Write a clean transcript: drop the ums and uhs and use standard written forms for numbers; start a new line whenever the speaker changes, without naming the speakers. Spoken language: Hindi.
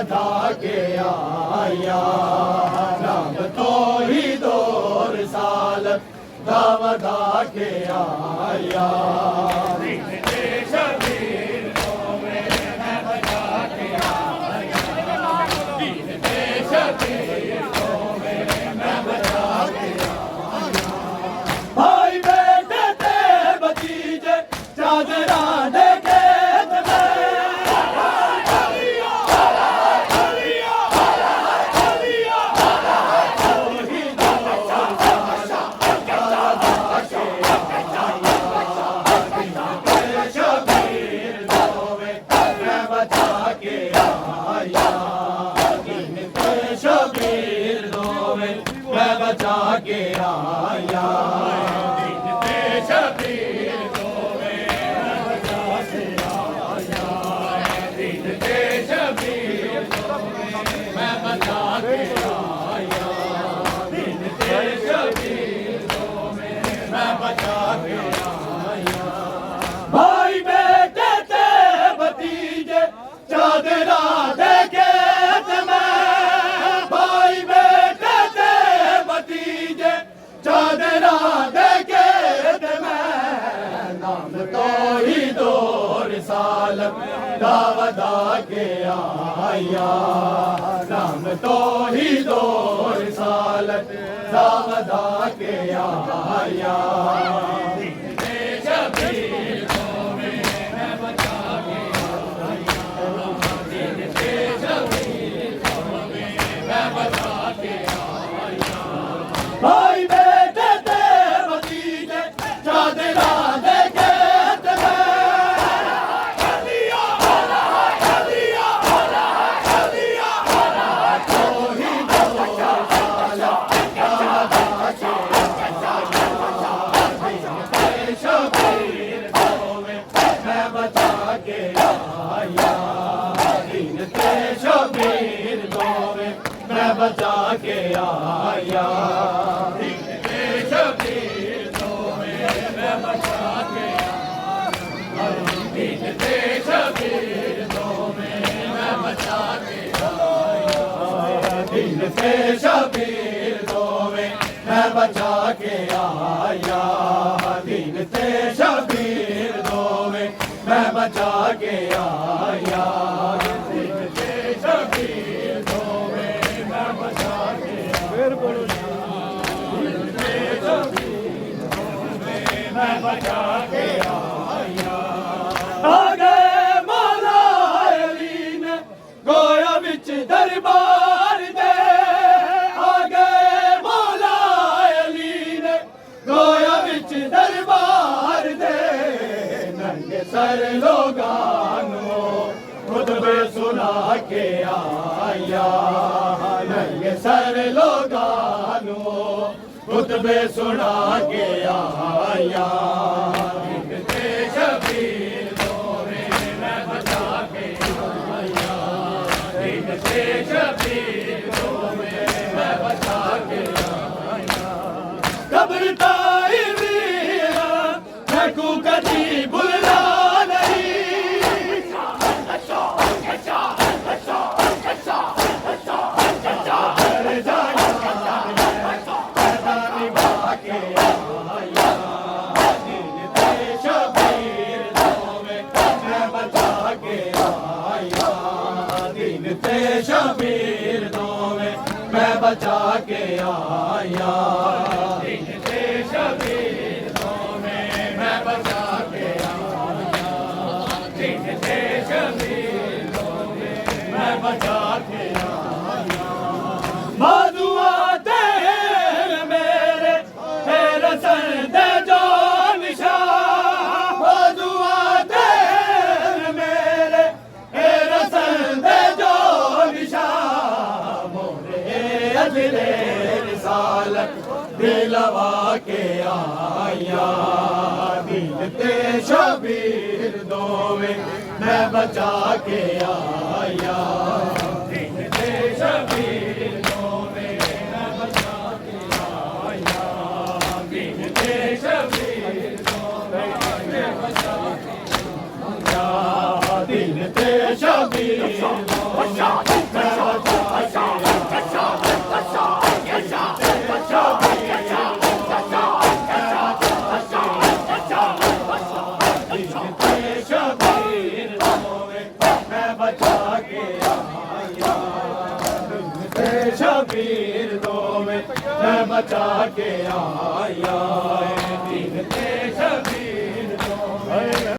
वधा के आया नाम तो ही दो रिसालत दा वधा के आया भाई बेटे ते भतीजे चादरा देखे बचा के आया शबीर को बचा के आया दीन के शबीर को मैं बचा के आया दीन के शबीर को मैं बचा के आया भाई बेटे ते भतीजे चादरा देखे चादरा देखे नाम तो ही दो रिसालत दा वधा के आया नाम तो ही दो रिसालत दा वधा के आया शबीर को मैं बचा के आया शबीर को मैं बचा के आया भाई चादरा देखे शबीर को मैं बचा के आया दीन के शबीर को मैं बचा के आया दीन के शबीर को मैं बचा के दीन के शबीर को मैं बचा के दीन के शबीर को मैं बचा के आया दीन के शबीर को मैं बचा के आया दीन के शबीर को मैं बचा के मैं बचा के आया आगे मौला अली ने गोया बिच दरबार दे आगे मौला अली ने गोया बिच दरबार दे नंगे सर लोगानो खुतबे सुना के आया नंगे सर लोगानो खुतबे सुना के आया दीन के शबीर को मैं बचा के आया दीन के शबीर को मैं बचा के आया कब्र ताईरी मैं को कभी भूलना नहीं शबीर दो मैं बचा के आया दीन के शबीर दो मैं बचा के आया दीन के शबीर दो मैं बचा के आया मधुआ तेरे मेरे तेरे सर दे जो निशान मधुआ तेरे मेरे तेरे सर दे जो निशान मोरे अजले रिसालत दिलवा के आया दिल ते शबीर दो मैं बचा के आया दिल ते शबीर दो मैं बचा के आया दिल ते शबीर दो मैं बचा के आया दिल ते शबीर दो बचा के आया शबीर दो में मैं बचा के आया